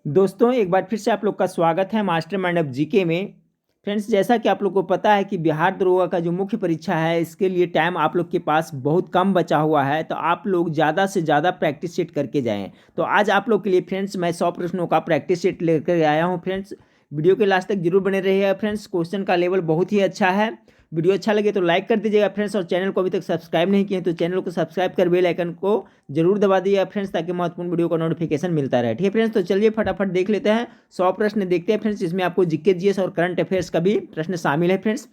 दोस्तों एक बार फिर से आप लोग का स्वागत है मास्टर माइंड ऑफ जीके में। फ्रेंड्स, जैसा कि आप लोग को पता है कि बिहार दरोगा का जो मुख्य परीक्षा है इसके लिए टाइम आप लोग के पास बहुत कम बचा हुआ है, तो आप लोग ज़्यादा से ज़्यादा प्रैक्टिस सेट करके जाएं। तो आज आप लोग के लिए फ्रेंड्स मैं 100 प्रश्नों का प्रैक्टिस सेट लेकर आया हूँ। फ्रेंड्स, वीडियो के लास्ट तक जरूर बने रहिएगा। फ्रेंड्स, क्वेश्चन का लेवल बहुत ही अच्छा है। वीडियो अच्छा लगे तो लाइक कर दीजिएगा फ्रेंड्स, और चैनल को अभी तक सब्सक्राइब नहीं किए तो चैनल को सब्सक्राइब कर बेल आइकन को जरूर दबा दीजिएगा फ्रेंड्स, ताकि महत्वपूर्ण वीडियो का नोटिफिकेशन मिलता रहे। ठीक है फ्रेंड्स, तो चलिए फटाफट देख लेते हैं 100 प्रश्न देखते हैं फ्रेंड्स। इसमें आपको जीके जीएस और करंट अफेयर्स का भी प्रश्न शामिल है फ्रेंड्स।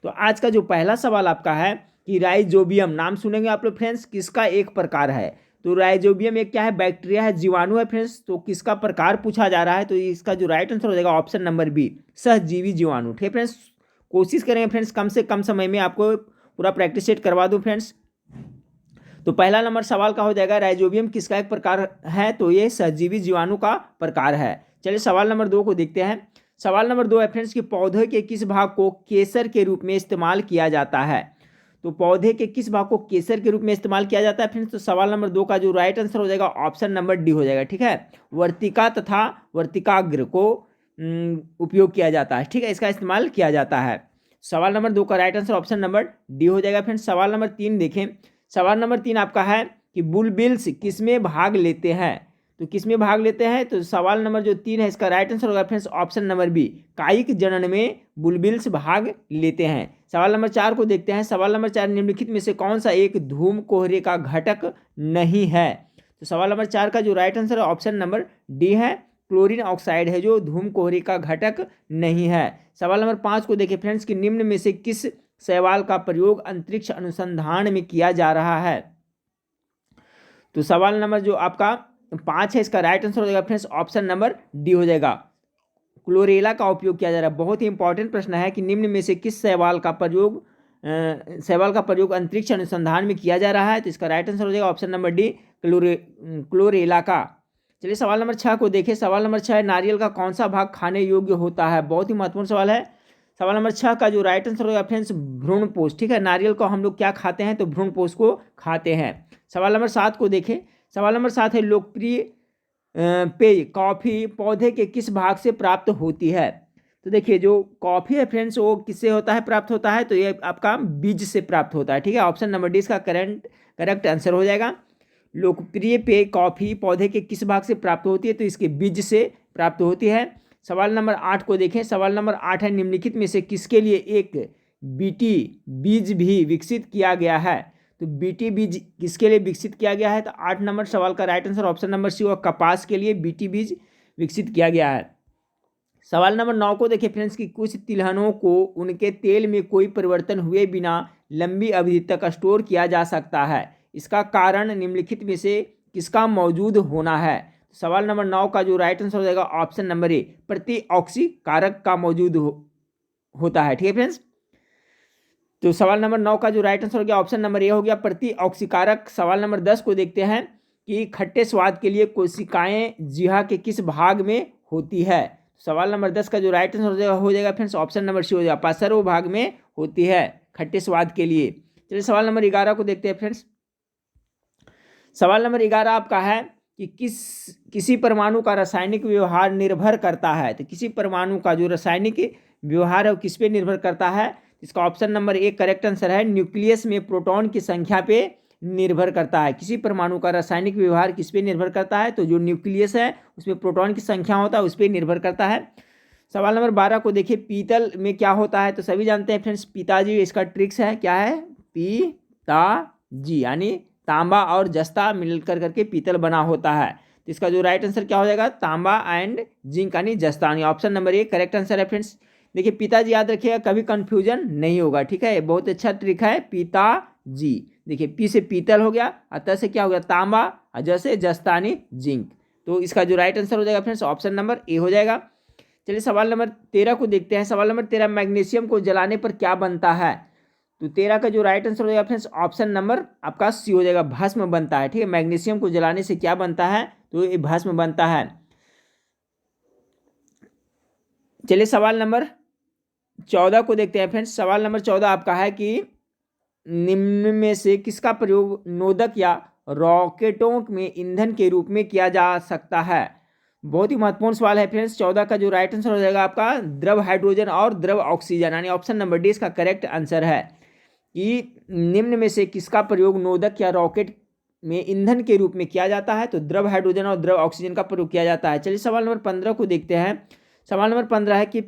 तो आज का जो पहला सवाल आपका है कि राइजोबियम नाम सुनेंगे आप लोग फ्रेंड्स, किसका एक प्रकार है? तो राइजोबियम एक क्या है? बैक्टीरिया है, जीवाणु है फ्रेंड्स। तो किसका प्रकार पूछा जा रहा है, तो इसका जो राइट आंसर हो जाएगा ऑप्शन नंबर बी, सहजीवी जीवाणु। ठीक है फ्रेंड्स, कोशिश करेंगे फ्रेंड्स कम से कम समय में आपको पूरा प्रैक्टिस सेट करवा दूं फ्रेंड्स। तो पहला नंबर सवाल का हो जाएगा राइजोबियम किसका एक प्रकार है? तो ये सहजीवी जीवाणु का प्रकार है। चलिए सवाल नंबर 2 को देखते हैं। सवाल नंबर 2 है फ्रेंड्स कि पौधे के किस भाग को केसर के रूप में इस्तेमाल किया जाता है? तो पौधे के किस भाग को केसर के रूप में इस्तेमाल किया जाता है फ्रेंड्स? तो सवाल नंबर 2 का जो राइट आंसर हो जाएगा ऑप्शन नंबर डी हो जाएगा। ठीक है, वर्तिका तथा वर्तिकाग्र को उपयोग किया जाता है। ठीक है, इसका इस्तेमाल किया जाता है। सवाल नंबर 2 का right answer option number D हो जाएगा फ्रेंड्स। सवाल नंबर 3 देखें। सवाल नंबर 3 आपका है कि बुलबिल्स किसमें भाग लेते हैं? तो किसमें भाग लेते हैं? तो सवाल नंबर जो 3 है इसका राइट आंसर होगा फ्रेंड्स ऑप्शन नंबर बी, कायिक जनन में बुलबिल्स भाग लेते हैं। सवाल नंबर 4 को देखते हैं। सवाल नंबर 4, निम्नलिखित में से कौन सा एक धूम कोहरे का घटक नहीं है? तो सवाल नंबर 4 का जो राइट आंसर है ऑप्शन नंबर डी है, क्लोरीन ऑक्साइड है जो धूम कोहरे का घटक नहीं है। सवाल नंबर 5 को देखिए फ्रेंड्स कि निम्न में से किस शैवाल का प्रयोग अंतरिक्ष अनुसंधान में किया जा रहा है? तो सवाल नंबर जो आपका 5 है इसका राइट आंसर हो जाएगा फ्रेंड्स ऑप्शन नंबर डी हो जाएगा, क्लोरेला का उपयोग किया जा रहा है। बहुत ही इंपॉर्टेंट प्रश्न है कि निम्न में से किस शैवाल का प्रयोग अंतरिक्ष अनुसंधान में किया जा रहा है? तो इसका राइट आंसर हो जाएगा ऑप्शन नंबर डी, क्लोरेला का। चलिए सवाल नंबर 6 को देखें। सवाल नंबर 6 है नारियल का कौन सा भाग खाने योग्य होता है? बहुत ही महत्वपूर्ण सवाल है। सवाल नंबर 6 का जो राइट आंसर होगा फ्रेंड्स भ्रूणपोष। ठीक है, नारियल को हम लोग क्या खाते हैं? तो भ्रूणपोष को खाते हैं। सवाल नंबर 7 को देखें। सवाल नंबर 7 है लोकप्रिय पेय कॉफ़ी पौधे के किस भाग से प्राप्त होती है? तो देखिए जो कॉफ़ी है फ्रेंड्स वो किससे होता है, प्राप्त होता है? तो ये आपका बीज से प्राप्त होता है। ठीक है, ऑप्शन नंबर डी इसका करेक्ट आंसर हो जाएगा। लोकप्रिय पेय कॉफ़ी पौधे के किस भाग से प्राप्त होती है? तो इसके बीज से प्राप्त होती है। सवाल नंबर 8 को देखें। सवाल नंबर 8 है निम्नलिखित में से किसके लिए एक बीटी बीज भी विकसित किया गया है? तो बीटी बीज किसके लिए विकसित किया गया है? तो 8 नंबर सवाल का right answer option number c होगा, कपास के लिए बीटी बीज विकसित किया गया है। सवाल नंबर 9 को देखिए फ्रेंड्स कि कुछ तिलहनों को उनके तेल में कोई परिवर्तन हुए बिना लंबी अवधि तक स्टोर किया जा सकता है, इसका कारण निम्नलिखित में से किसका मौजूद होना है? सवाल नंबर 9 का जो राइट आंसर हो जाएगा ऑप्शन नंबर ए, प्रतिऑक्सीकारक का मौजूद होता है। ठीक है फ्रेंड्स, तो सवाल नंबर 9 का जो राइट आंसर हो गया ऑप्शन नंबर ए हो गया, प्रतिऑक्सीकारक। सवाल नंबर 10 को देखते हैं कि खट्टे स्वाद के लिए कोशिकाएं जिह्वा के किस भाग में होती है? सवाल नंबर 10 का जो राइट आंसर हो जाएगा फ्रेंड्स ऑप्शन नंबर सी हो जाएगा, पार्श्व भाग में होती है खट्टे स्वाद के लिए। चलिए सवाल नंबर 11 को देखते हैं फ्रेंड्स। सवाल नंबर 11 आपका है कि किसी परमाणु का रासायनिक व्यवहार निर्भर करता है? तो किसी परमाणु का जो रासायनिक व्यवहार है वो किस पे निर्भर करता है? इसका ऑप्शन नंबर एक करेक्ट आंसर है, न्यूक्लियस में प्रोटॉन की संख्या पे निर्भर करता है। किसी परमाणु का रासायनिक व्यवहार किस पे निर्भर करता है? तो जो न्यूक्लियस है उसमें प्रोटॉन की संख्या होता है उस पर निर्भर करता है। सवाल नंबर 12 को देखिए, पीतल में क्या होता है? तो सभी जानते हैं फ्रेंड्स पिताजी, इसका ट्रिक्स है क्या है? पिताजी यानी तांबा और जस्ता मिलकर करके पीतल बना होता है। तो इसका जो राइट आंसर क्या हो जाएगा? तांबा एंड जिंक यानी जस्ता, यानी option number A correct answer है फ्रेंड्स। देखिए पिताजी याद रखिएगा, कभी कंफ्यूजन नहीं होगा। ठीक है, बहुत अच्छा ट्रिक है पिताजी। देखिए पी से पीतल हो गया, अतः से क्या हो गया? तांबा, अजय से जस्तानी जिंक। तो इसका जो राइट आंसर हो जाएगा फ्रेंड्स ऑप्शन नंबर ए हो जाएगा। चलिए सवाल नंबर 13 को देखते हैं। सवाल नंबर 13, मैग्नीशियम को जलाने पर क्या बनता है? तो 13 का जो राइट आंसर हो जाएगा फ्रेंड्स ऑप्शन नंबर आपका सी हो जाएगा, भस्म बनता है। ठीक है, मैग्नीशियम को जलाने से क्या बनता है? तो ये भस्म बनता है। चलिए सवाल नंबर 14 को देखते हैं फ्रेंड्स। सवाल नंबर 14 आपका है कि निम्न में से किसका प्रयोग नोदक या रॉकेटों में ईंधन के रूप में किया जा सकता है? बहुत ही महत्वपूर्ण सवाल है फ्रेंड्स। 14 का जो राइट आंसर हो जाएगा आपका द्रव हाइड्रोजन और द्रव ऑक्सीजन, यानी ऑप्शन नंबर डी इसका करेक्ट आंसर है कि निम्न में से किसका प्रयोग नोदक या रॉकेट में ईंधन के रूप में किया जाता है? तो द्रव हाइड्रोजन और द्रव ऑक्सीजन का प्रयोग किया जाता है। चलिए सवाल नंबर 15 को देखते हैं। सवाल नंबर 15 है कि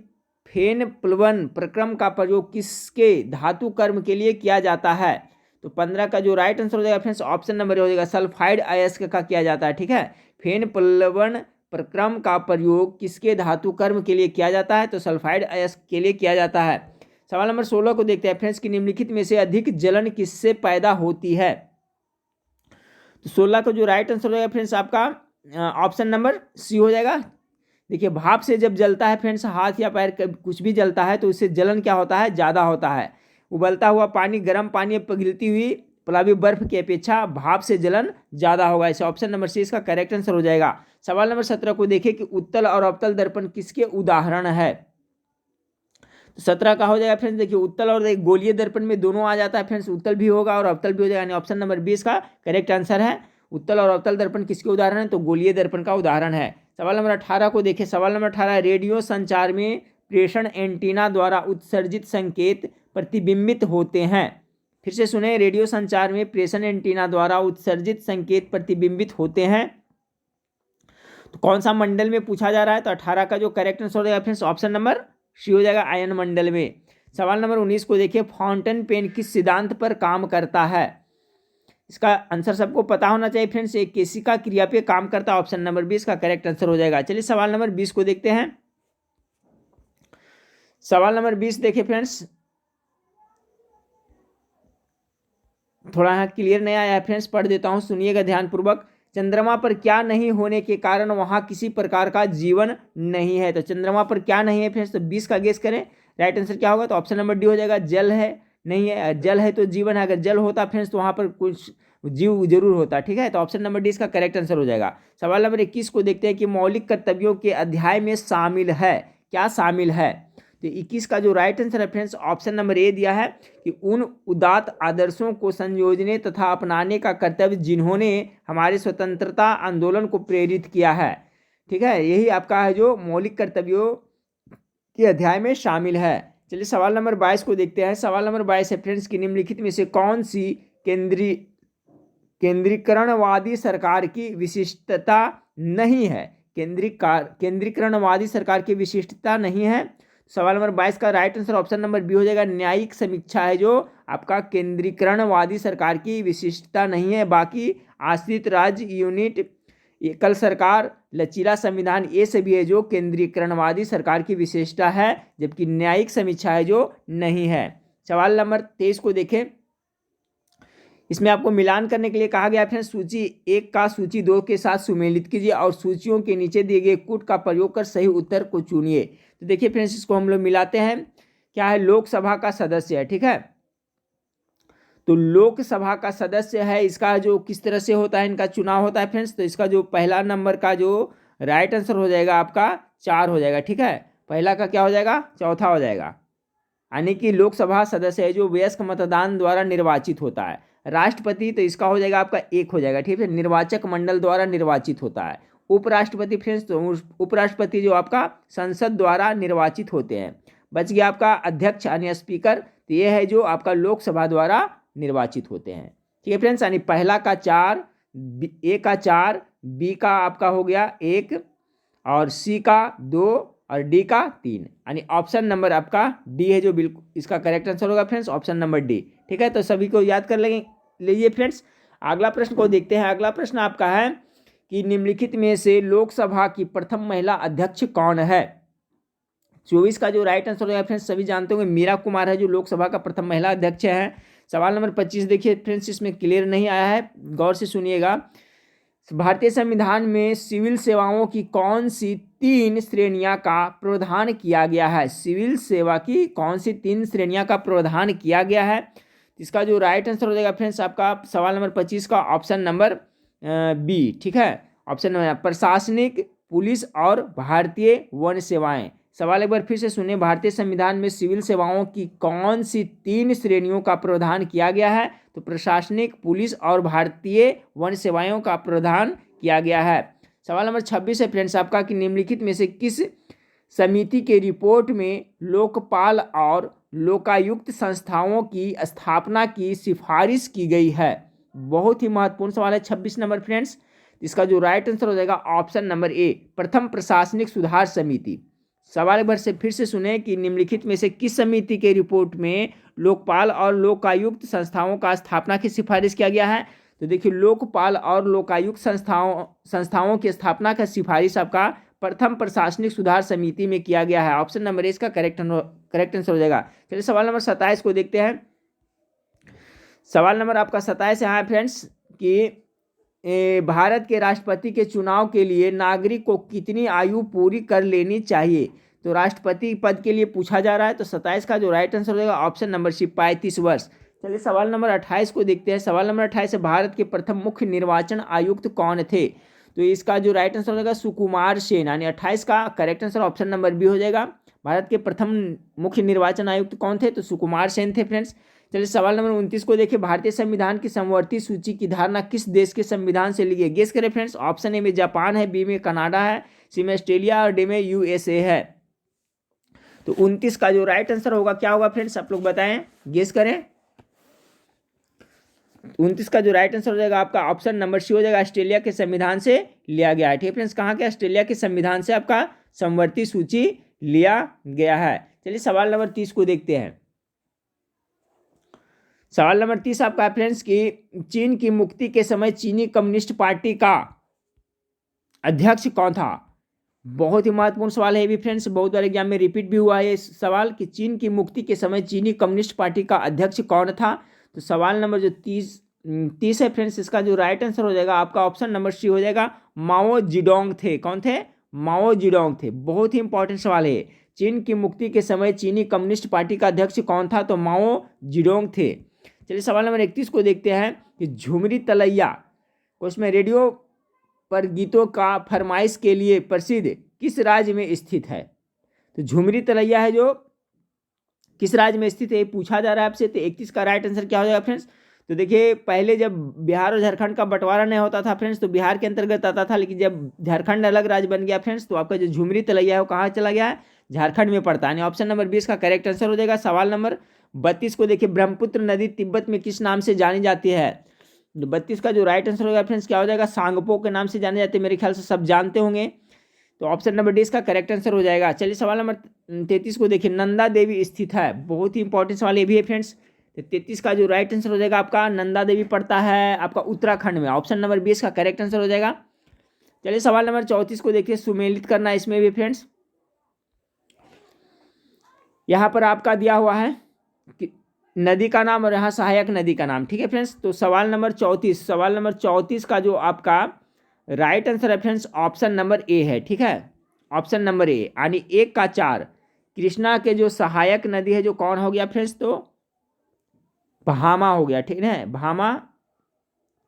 फेन प्लवन प्रक्रम का प्रयोग किसके धातु कर्म के लिए किया जाता है? तो 15 का जो राइट आंसर हो जाएगा फ्रेंड्स ऑप्शन नंबर हो जाएगा सल्फाइड अयस्क का किया जाता है। ठीक है, फेन प्लवन प्रक्रम का प्रयोग किसके धातु कर्म के लिए किया जाता है? तो सल्फाइड अयस्क के लिए किया जाता है। सवाल नंबर 16 को देखते हैं फ्रेंड्स कि निम्नलिखित में से अधिक जलन किससे पैदा होती है? तो 16 का जो राइट आंसर हो जाएगा फ्रेंड्स आपका ऑप्शन नंबर सी हो जाएगा। देखिए भाप से जब जलता है फ्रेंड्स, हाथ या पैर कुछ भी जलता है तो उससे जलन क्या होता है? ज़्यादा होता है। उबलता हुआ पानी गर्म पानी पिघलती हुई प्लावी बर्फ की अपेक्षा भाप से जलन ज़्यादा होगा। इसे ऑप्शन नंबर सी इसका करेक्ट आंसर हो जाएगा। सवाल नंबर 17 को देखिए कि उत्तल और अवतल दर्पण किसके उदाहरण है? तो 17 का हो जाएगा फ्रेंड्स, देखिए उत्तल और एक गोलीय दर्पण में दोनों आ जाता है फ्रेंड्स, उत्तल भी होगा और अवतल भी हो जाएगा, यानी ऑप्शन नंबर 20 का करेक्ट आंसर है। उत्तल और अवतल दर्पण किसके उदाहरण है? तो गोलीय दर्पण का उदाहरण है। सवाल नंबर 18 को देखिए। सवाल नंबर 18 रेडियो संचार में प्रेषण एंटीना द्वारा उत्सर्जित संकेत प्रतिबिंबित होते हैं। फिर से सुने, रेडियो संचार में प्रेषण एंटीना द्वारा उत्सर्जित संकेत प्रतिबिंबित होते हैं। तो कौन सा मंडल में पूछा जा रहा है? तो 18 का जो करेक्ट आंसर हो जाएगा फ्रेंड्स ऑप्शन नंबर सी हो जाएगा, आयन मंडल में। सवाल नंबर 19 को देखिए, फाउंटेन पेन किस सिद्धांत पर काम करता है? इसका आंसर सबको पता होना चाहिए फ्रेंड्स, एक केशिका क्रिया पे काम करता है। ऑप्शन नंबर 20 का करेक्ट आंसर हो जाएगा। चलिए सवाल नंबर 20 को देखते हैं। सवाल नंबर 20 देखिए फ्रेंड्स, थोड़ा यहाँ क्लियर नहीं आया है फ्रेंड्स, पढ़ देता हूँ, सुनिएगा ध्यानपूर्वक। चंद्रमा पर क्या नहीं होने के कारण वहाँ किसी प्रकार का जीवन नहीं है? तो चंद्रमा पर क्या नहीं है फ्रेंड्स? तो 20 का गेस करें, राइट आंसर क्या होगा? तो ऑप्शन नंबर डी हो जाएगा, जल है। नहीं है, जल है तो जीवन है। अगर जल होता फ्रेंड्स तो वहाँ पर कुछ जीव जरूर होता। ठीक है, तो ऑप्शन नंबर डी इसका करेक्ट आंसर हो जाएगा। सवाल नंबर 21 को देखते हैं कि मौलिक कर्तव्यों के अध्याय में शामिल है, क्या शामिल है? तो 21 का जो राइट आंसर है फ्रेंड्स ऑप्शन नंबर ए दिया है कि उन उदात्त आदर्शों को संयोजने तथा अपनाने का कर्तव्य जिन्होंने हमारे स्वतंत्रता आंदोलन को प्रेरित किया है। ठीक है, यही आपका है जो मौलिक कर्तव्यों के अध्याय में शामिल है। चलिए सवाल नंबर 22 को देखते हैं। सवाल नंबर 22 है फ्रेंड्स कि निम्नलिखित में से कौन सी केंद्रीकरणवादी सरकार की विशिष्टता नहीं है? केंद्रीकरणवादी सरकार की विशिष्टता नहीं है। सवाल नंबर 22 का right answer option number b हो जाएगा, न्यायिक समीक्षा है जो आपका केंद्रीकरणवादी सरकार की विशिष्टता नहीं है। बाकी आश्रित राज्य, यूनिट, एकल सरकार, लचीला संविधान, ये सभी है जो केंद्रीकरणवादी सरकार की विशेषता है, जबकि न्यायिक समीक्षा है जो नहीं है। सवाल नंबर 23 को देखें। इसमें आपको मिलान करने के लिए कहा गया है, सूची 1 का सूची 2 के साथ सुमेलित कीजिए और सूचियों के नीचे दिए गए कूट का प्रयोग कर सही उत्तर को चुनिए। तो देखिए फ्रेंड्स, इसको हम लोग मिलाते हैं। क्या है? लोकसभा का सदस्य है। ठीक है, तो लोकसभा का सदस्य है, इसका जो किस तरह से होता है, इनका चुनाव होता है फ्रेंड्स। तो इसका जो पहला नंबर का जो राइट आंसर हो जाएगा आपका 4 हो जाएगा। ठीक है, पहला का क्या हो जाएगा? चौथा हो जाएगा, यानी कि लोकसभा सदस्य है जो वयस्क मतदान द्वारा निर्वाचित होता है। राष्ट्रपति तो इसका हो जाएगा आपका 1 हो जाएगा। ठीक है, निर्वाचक मंडल द्वारा निर्वाचित होता है। उपराष्ट्रपति फ्रेंड्स, तो उपराष्ट्रपति जो आपका संसद द्वारा निर्वाचित होते हैं। बच गया आपका अध्यक्ष यानी स्पीकर, तो ये है जो आपका लोकसभा द्वारा निर्वाचित होते हैं। ठीक है फ्रेंड्स, यानी पहला का 4, ए का 4, बी का आपका हो गया 1 और सी का 2 और डी का 3, यानी ऑप्शन नंबर आपका डी है जो बिल्कुल इसका करेक्ट आंसर होगा फ्रेंड्स, ऑप्शन नंबर डी। ठीक है, तो सभी को याद कर लीजिए फ्रेंड्स। अगला प्रश्न को देखते हैं। अगला प्रश्न आपका है कि निम्नलिखित में से लोकसभा की प्रथम महिला अध्यक्ष कौन है? 24 का जो राइट आंसर होगा फ्रेंड्स सभी जानते होंगे, मीरा कुमार है जो लोकसभा का प्रथम महिला अध्यक्ष है। सवाल नंबर 25 देखिए फ्रेंड्स, इसमें क्लियर नहीं आया है, गौर से सुनिएगा। भारतीय संविधान में सिविल सेवाओं की कौन सी 3 श्रेणियां का प्रावधान किया गया है? सिविल सेवा की कौन सी 3 श्रेणियां का प्रावधान किया गया है? इसका जो राइट आंसर हो जाएगा फ्रेंड्स आपका सवाल नंबर 25 का ऑप्शन नंबर बी। ठीक है, ऑप्शन नंबर प्रशासनिक, पुलिस और भारतीय वन सेवाएं। सवाल एक बार फिर से सुनिए, भारतीय संविधान में सिविल सेवाओं की कौन सी 3 श्रेणियों का प्रावधान किया गया है? तो प्रशासनिक, पुलिस और भारतीय वन सेवाओं का प्रावधान किया गया है। सवाल नंबर 26 है फ्रेंड्स आपका कि निम्नलिखित में से किस समिति के रिपोर्ट में लोकपाल और लोकायुक्त संस्थाओं की स्थापना की सिफारिश की गई है। बहुत ही महत्वपूर्ण सवाल है 26 नंबर फ्रेंड्स। इसका जो राइट आंसर हो जाएगा ऑप्शन नंबर ए, प्रथम प्रशासनिक सुधार समिति। सवाल एक बार से फिर से सुने कि निम्नलिखित में से किस समिति के रिपोर्ट में लोकपाल और लोकायुक्त संस्थाओं का स्थापना की सिफारिश किया गया है। तो देखिए लोकपाल और लोकायुक्त संस्थाओं की स्थापना का सिफारिश आपका प्रथम प्रशासनिक सुधार समिति में किया गया है। ऑप्शन नंबर ए इसका करेक्ट आंसर हो जाएगा। चलिए सवाल नंबर 27 को देखते हैं। सवाल नंबर आपका 27 है फ्रेंड्स कि भारत के राष्ट्रपति के चुनाव के लिए नागरिक को कितनी आयु पूरी कर लेनी चाहिए। तो राष्ट्रपति पद के लिए पूछा जा रहा है। तो 27 का जो राइट आंसर हो जाएगा ऑप्शन नंबर सी 35 वर्ष। चलिए सवाल नंबर 28 को देखते हैं। सवाल नंबर 28 है भारत के प्रथम मुख्य निर्वाचन आयुक्त कौन थे। तो इसका जो राइट आंसर हो जाएगा सुकुमार सेन, यानी 28 का correct answer option number b हो जाएगा। भारत के प्रथम मुख्य निर्वाचन आयुक्त कौन थे, तो सुकुमार सेन थे फ्रेंड्स। चलिए सवाल नंबर 29 को देखिए। भारतीय संविधान की समवर्ती सूची की धारणा किस देश के संविधान से ली गई। गेस करें फ्रेंड्स। ऑप्शन ए में जापान है, बी में कनाडा है, सी में ऑस्ट्रेलिया और डी में यूएसए है। तो 29 का जो राइट आंसर होगा क्या होगा फ्रेंड्स, आप लोग बताएं, गेस करें। 29 का जो राइट आंसर हो जाएगा आपका ऑप्शन नंबर सी हो जाएगा, ऑस्ट्रेलिया के संविधान से लिया गया है। ठीक है फ्रेंड्स, कहाँ के, ऑस्ट्रेलिया के संविधान से आपका समवर्ती सूची लिया गया है। चलिए सवाल नंबर 30 को देखते हैं। सवाल नंबर 30 आपका फ्रेंड्स कि चीन की मुक्ति के समय चीनी कम्युनिस्ट पार्टी का अध्यक्ष कौन था। बहुत ही महत्वपूर्ण सवाल है ये भी फ्रेंड्स, बहुत बार एग्जाम में रिपीट भी हुआ है ये सवाल कि चीन की मुक्ति के समय चीनी कम्युनिस्ट पार्टी का अध्यक्ष कौन था। तो सवाल नंबर जो 30 है फ्रेंड्स, इसका जो राइट आंसर हो जाएगा आपका ऑप्शन नंबर सी हो जाएगा, माओ जेडोंग थे। कौन थे, माओ जेडोंग थे। बहुत ही इंपॉर्टेंट सवाल है। चीन की मुक्ति के समय चीनी कम्युनिस्ट पार्टी का अध्यक्ष कौन था, तो माओ जेडोंग थे। चलिए सवाल नंबर 31 को देखते हैं कि झुमरी तलैया को उसमें रेडियो पर गीतों का फरमाइश के लिए प्रसिद्ध किस राज्य में स्थित है। तो झुमरी तलैया है जो किस राज्य में स्थित है पूछा जा रहा है आपसे। तो 31 का राइट आंसर क्या हो जाएगा फ्रेंड्स। तो देखिए पहले जब बिहार और झारखंड का बंटवारा नहीं होता था फ्रेंड्स, तो बिहार के अंतर्गत आता था, लेकिन जब झारखंड अलग राज्य बन गया फ्रेंड्स, तो आपका जो झुमरी तलैया है वो कहाँ चला गया है, झारखंड में पड़ता है। ऑप्शन नंबर 20 का करेक्ट आंसर हो जाएगा। सवाल नंबर 32 को देखिए। ब्रह्मपुत्र नदी तिब्बत में किस नाम से जानी जाती है। 32 का जो राइट आंसर होगा फ्रेंड्स क्या हो जाएगा, सांगपो के नाम से जाने जाते हैं, मेरे ख्याल से सब जानते होंगे। तो ऑप्शन नंबर डी इसका करेक्ट आंसर हो जाएगा। चलिए सवाल नंबर 33 को देखिए। नंदा देवी स्थित है, बहुत ही इंपॉर्टेंट सवाल ये भी है फ्रेंड्स। तो 33 का जो राइट आंसर हो जाएगा आपका, नंदा देवी पड़ता है आपका उत्तराखंड में। ऑप्शन नंबर 20 का करेक्ट आंसर हो जाएगा। चलिए सवाल नंबर 34 को देखिए। सुमेलित करना इसमें भी फ्रेंड्स, यहाँ पर आपका दिया हुआ है कि नदी का नाम और यहाँ सहायक नदी का नाम। ठीक है फ्रेंड्स। तो सवाल नंबर 34 का जो आपका राइट आंसर है फ्रेंड्स ऑप्शन नंबर ए है। ठीक है, ऑप्शन नंबर ए, यानी 1 का 4 कृष्णा के जो सहायक नदी है जो कौन हो गया फ्रेंड्स, तो भामा हो गया। ठीक है, भामा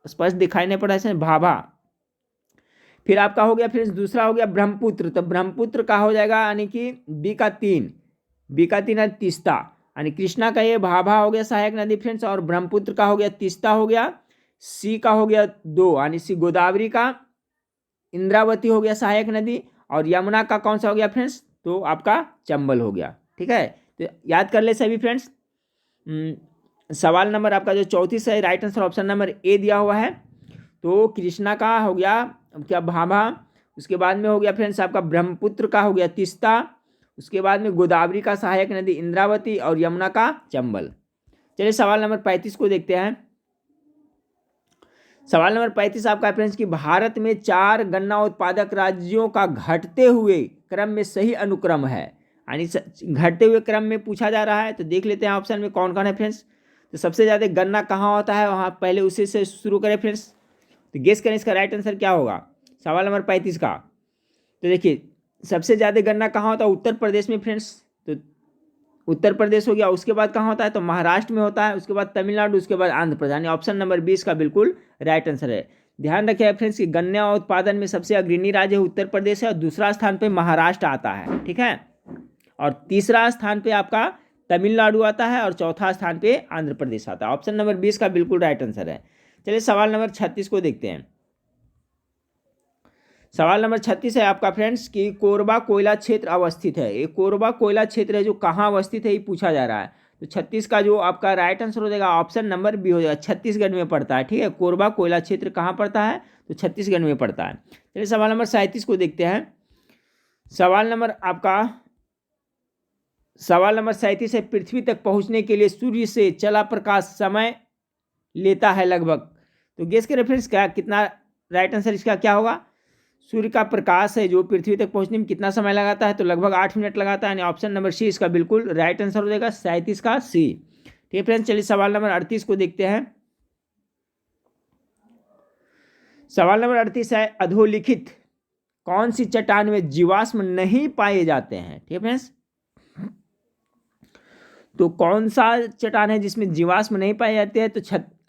स्पष्ट दिखाई नहीं पड़ा ऐसे, भाभा। फिर आपका हो गया फ्रेंड्स दूसरा हो गया ब्रह्मपुत्र। तो ब्रह्मपुत्र का हो जाएगा यानी कि बी का 3 है तीस्ता, यानी कृष्णा का ये भाभा हो गया सहायक नदी फ्रेंड्स, और ब्रह्मपुत्र का हो गया तीस्ता हो गया। सी का हो गया 2, यानी सी गोदावरी का इंद्रावती हो गया सहायक नदी, और यमुना का कौन सा हो गया फ्रेंड्स, तो आपका चंबल हो गया। ठीक है, तो याद कर ले सभी फ्रेंड्स। सवाल नंबर आपका जो 34 है राइट आंसर ऑप्शन नंबर ए दिया हुआ है। तो कृष्णा का हो गया क्या भाभा, उसके बाद में हो गया फ्रेंड्स आपका ब्रह्मपुत्र का हो गया तीस्ता, उसके बाद में गोदावरी का सहायक नदी इंद्रावती, और यमुना का चंबल। चलिए सवाल नंबर 35 को देखते हैं। सवाल नंबर 35 आपका फ्रेंड्स कि भारत में 4 गन्ना उत्पादक राज्यों का घटते हुए क्रम में सही अनुक्रम है, यानी घटते हुए क्रम में पूछा जा रहा है। तो देख लेते हैं ऑप्शन में कौन कौन है फ्रेंड्स। तो सबसे ज़्यादा गन्ना कहाँ होता है, वहाँ पहले उसी से शुरू करें फ्रेंड्स। तो गेस करें इसका राइट आंसर क्या होगा सवाल नंबर 35 का। तो देखिए सबसे ज़्यादा गन्ना कहाँ होता है, उत्तर प्रदेश में फ्रेंड्स। तो उत्तर प्रदेश हो गया, उसके बाद कहाँ होता है, तो महाराष्ट्र में होता है, उसके बाद तमिलनाडु, उसके बाद आंध्र प्रदेश, यानी ऑप्शन नंबर 20 का बिल्कुल राइट आंसर है। ध्यान रखिए फ्रेंड्स कि गन्ना उत्पादन में सबसे अग्रणी राज्य उत्तर प्रदेश है, और दूसरा स्थान पे महाराष्ट्र आता है। ठीक है, और तीसरा स्थान पे आपका तमिलनाडु आता है, और चौथा स्थान पे आंध्र प्रदेश आता है। ऑप्शन नंबर 20 का बिल्कुल राइट आंसर है। चलिए सवाल नंबर 36 को देखते हैं। सवाल नंबर 36 है आपका फ्रेंड्स कि कोरबा कोयला क्षेत्र अवस्थित है। ये कोरबा कोयला क्षेत्र है जो कहाँ अवस्थित है ये पूछा जा रहा है। तो 36 का जो आपका राइट आंसर हो जाएगा ऑप्शन नंबर बी हो जाएगा, छत्तीसगढ़ में पड़ता है। ठीक है, कोरबा कोयला क्षेत्र कहाँ पड़ता है, तो छत्तीसगढ़ में पड़ता है। चलिए सवाल नंबर 37 को देखते हैं। सवाल नंबर 37 है, पृथ्वी तक पहुंचने के लिए सूर्य से चला प्रकाश समय लेता है लगभग। तो गेस के रेफरेंस क्या, कितना राइट आंसर इसका क्या होगा। सूर्य का प्रकाश है जो पृथ्वी तक पहुंचने में कितना समय लगाता है, तो लगभग 8 मिनट लगाता है। ऑप्शन नंबर सी इसका बिल्कुल राइट आंसर हो जाएगा, 37 का सी। ठीक है फ्रेंड्स, चलिए सवाल नंबर 38 को देखते हैं। सवाल नंबर 38 है, अधोलिखित कौन सी चट्टान में जीवाश्म नहीं पाए जाते हैं। ठीक है फ्रेंड्स, तो कौन सा चट्टान है जिसमें जीवाश्म नहीं पाए जाते हैं, तो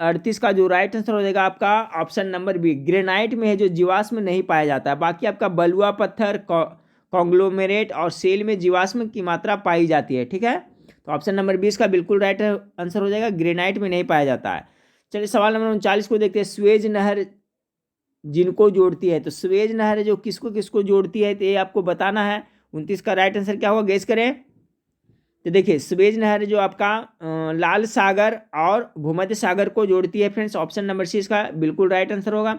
38 का जो राइट आंसर हो जाएगा आपका ऑप्शन नंबर बी, ग्रेनाइट में है जो जीवाश्म नहीं पाया जाता है। बाकी आपका बलुआ पत्थर, कॉन्ग्लोमेरेट और सेल में जीवाश्म की मात्रा पाई जाती है। ठीक है, तो ऑप्शन नंबर 20 का बिल्कुल राइट आंसर हो जाएगा, ग्रेनाइट में नहीं पाया जाता है। चलिए सवाल नंबर 39 को देखते हैं। स्वेज नहर जिनको जोड़ती है, तो स्वेज नहर जो किसको किसको जोड़ती है, तो ये आपको बताना है। 29 का राइट आंसर क्या होगा, गेस करें। तो देखिए स्वेज नहर जो आपका लाल सागर और भूमध्य सागर को जोड़ती है फ्रेंड्स। ऑप्शन नंबर सी इसका बिल्कुल राइट आंसर होगा।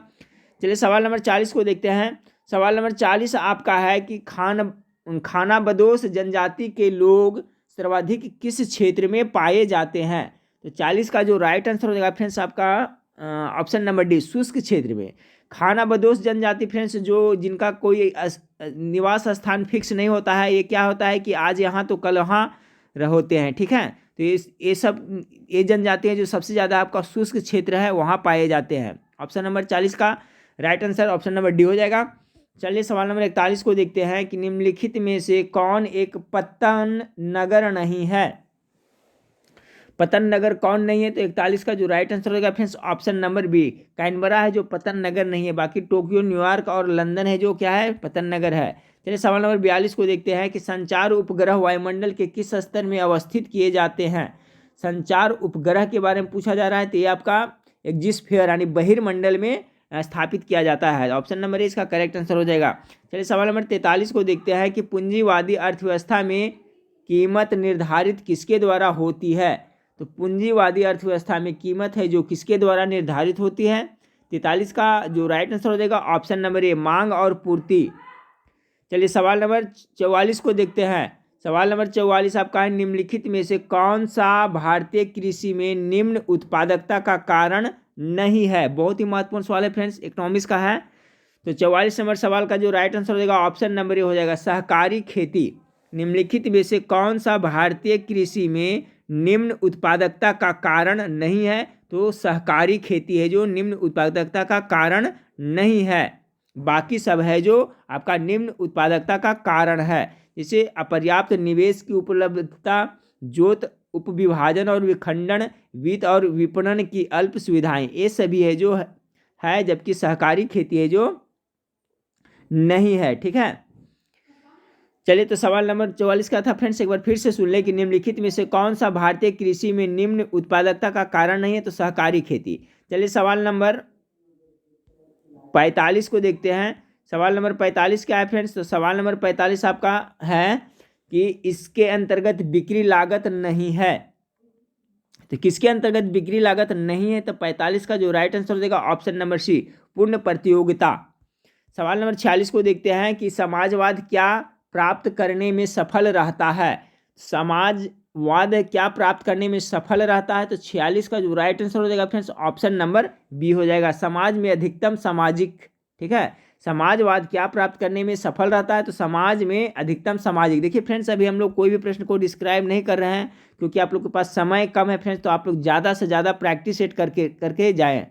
चलिए सवाल नंबर 40 को देखते हैं। सवाल नंबर 40 आपका है कि खाना बदोश जनजाति के लोग सर्वाधिक किस क्षेत्र में पाए जाते हैं। तो 40 का जो राइट आंसर हो जाएगा फ्रेंड्स आपका ऑप्शन नंबर डी, शुष्क क्षेत्र में। खाना बदोश जनजाति फ्रेंड्स जो जिनका कोई निवास स्थान फिक्स नहीं होता है, ये क्या होता है कि आज यहाँ तो कल वहाँ होते हैं। ठीक है, तो ये जनजातियाँ जो सबसे ज़्यादा आपका शुष्क क्षेत्र है वहाँ पाए जाते हैं। ऑप्शन नंबर 40 का right answer option number D हो जाएगा। चलिए सवाल नंबर 41 को देखते हैं कि निम्नलिखित में से कौन एक पतन नगर नहीं है। पतन नगर कौन नहीं है, तो 41 का जो राइट आंसर होगा friends option number b, Canberra है जो पतन नगर नहीं है। बाकी टोक्यो, न्यूयॉर्क और लंदन है जो क्या है, पतन नगर है। चलिए सवाल नंबर 42 को देखते हैं कि संचार उपग्रह वायुमंडल के किस स्तर में अवस्थित किए जाते हैं। संचार उपग्रह के बारे में पूछा जा रहा है, तो ये आपका एक्जिस्फीयर यानी बहिर्मंडल में स्थापित किया जाता है। ऑप्शन नंबर ए इसका करेक्ट आंसर हो जाएगा। चलिए सवाल नंबर 43 को देखते हैं कि पूंजीवादी अर्थव्यवस्था में कीमत निर्धारित किसके द्वारा होती है। तो पूंजीवादी अर्थव्यवस्था में कीमत है जो किसके द्वारा निर्धारित होती है। 43 का जो राइट आंसर हो जाएगा ऑप्शन नंबर ए, मांग और पूर्ति। चलिए सवाल नंबर 44 को देखते हैं। सवाल नंबर 44 आपका है, निम्नलिखित में से कौन सा भारतीय कृषि में निम्न उत्पादकता का कारण नहीं है। बहुत ही महत्वपूर्ण सवाल है फ्रेंड्स, इकोनॉमिक्स का है। तो 44 नंबर सवाल का जो राइट आंसर हो जाएगा ऑप्शन नंबर ए हो जाएगा, सहकारी खेती। निम्नलिखित में से कौन सा भारतीय कृषि में निम्न उत्पादकता का कारण नहीं है, तो सहकारी खेती है जो निम्न उत्पादकता का कारण नहीं है। बाकी सब है जो आपका निम्न उत्पादकता का कारण है, जैसे अपर्याप्त निवेश की उपलब्धता, जोत उपविभाजन और विखंडन, वित्त और विपणन की अल्प सुविधाएं, ये सभी है जो है, जबकि सहकारी खेती है जो नहीं है। ठीक है, चलिए तो सवाल नंबर 44 का था फ्रेंड्स, एक बार फिर से सुन लें कि निम्नलिखित में से कौन सा भारतीय कृषि में निम्न उत्पादकता का कारण नहीं है, तो सहकारी खेती। चलिए सवाल नंबर 45 को देखते हैं। सवाल नंबर 45 क्या है फ्रेंड्स, तो सवाल नंबर 45 आपका है कि इसके अंतर्गत बिक्री लागत नहीं है। तो किसके अंतर्गत बिक्री लागत नहीं है, तो 45 का जो राइट आंसर हो जाएगा ऑप्शन नंबर सी, पूर्ण प्रतियोगिता। सवाल नंबर 46 को देखते हैं कि समाजवाद क्या प्राप्त करने में सफल रहता है। समाजवाद क्या प्राप्त करने में सफल रहता है, तो 46 का जो राइट आंसर हो जाएगा फ्रेंड्स ऑप्शन नंबर बी हो जाएगा, समाज में अधिकतम सामाजिक। ठीक है, समाजवाद क्या प्राप्त करने में सफल रहता है, तो समाज में अधिकतम सामाजिक। देखिए फ्रेंड्स, अभी हम लोग कोई भी प्रश्न को डिस्क्राइब नहीं कर रहे हैं क्योंकि आप लोग के पास समय कम है फ्रेंड्स, तो आप लोग ज़्यादा से ज़्यादा प्रैक्टिस सेट करके जाएँ।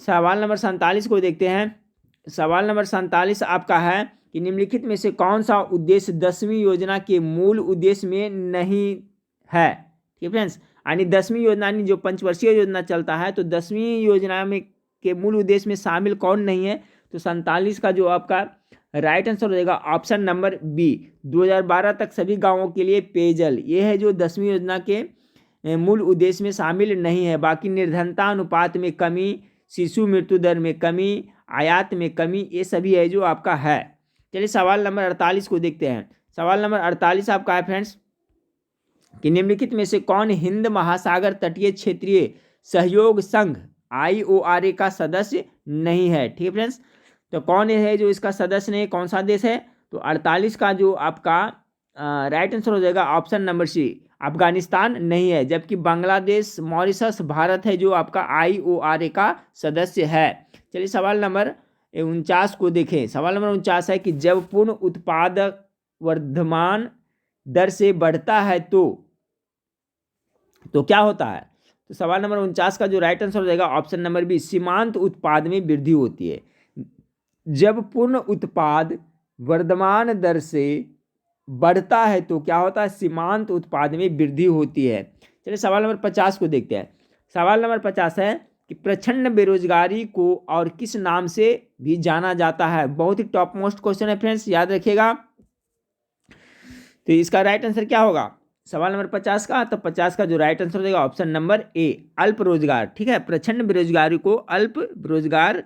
सवाल नंबर 47 को देखते हैं। सवाल नंबर 47 आपका है कि निम्नलिखित में से कौन सा उद्देश्य 10वीं योजना के मूल उद्देश्य में नहीं है। ठीक है फ्रेंड्स, यानी 10वीं योजना यानी जो पंचवर्षीय योजना चलता है, तो 10वीं योजना में के मूल उद्देश्य में शामिल कौन नहीं है, तो 47 का जो आपका राइट आंसर हो जाएगा ऑप्शन नंबर बी, 2012 तक सभी गाँवों के लिए पेयजल। ये है जो 10वीं योजना के मूल उद्देश्य में शामिल नहीं है। बाकी निर्धनता अनुपात में कमी, शिशु मृत्यु दर में कमी, आयात में कमी, ये सभी है जो आपका है। चलिए सवाल नंबर 48 को देखते हैं। सवाल नंबर 48 आपका है फ्रेंड्स कि निम्नलिखित में से कौन हिंद महासागर तटीय क्षेत्रीय सहयोग संघ IORA का सदस्य नहीं है। ठीक है फ्रेंड्स, तो कौन है जो इसका सदस्य नहीं, कौन सा देश है? तो 48 का जो आपका राइट आंसर हो जाएगा ऑप्शन नंबर सी, अफगानिस्तान नहीं है, जबकि बांग्लादेश, मॉरिशस, भारत है जो आपका IORA का सदस्य है। चलिए सवाल नंबर 49 को देखें। सवाल नंबर 49 है कि जब पूर्ण उत्पादक वर्धमान दर से बढ़ता है तो क्या होता है? तो सवाल नंबर 49 का जो राइट आंसर हो जाएगा ऑप्शन नंबर बी, सीमांत उत्पाद में वृद्धि होती है। जब पूर्ण उत्पाद वर्धमान दर से बढ़ता है तो क्या होता है? सीमांत उत्पाद में वृद्धि होती है। चलिए सवाल नंबर 50 को देखते हैं। सवाल नंबर 50 है कि प्रचंड बेरोजगारी को और किस नाम से भी जाना जाता है? बहुत ही टॉप मोस्ट क्वेश्चन है फ्रेंड्स, याद रखिएगा। तो इसका राइट आंसर क्या होगा सवाल नंबर 50 का? तो 50 का जो राइट आंसर हो जाएगा ऑप्शन नंबर ए, अल्प रोजगार। ठीक है, प्रचंड बेरोजगारी को अल्प रोजगार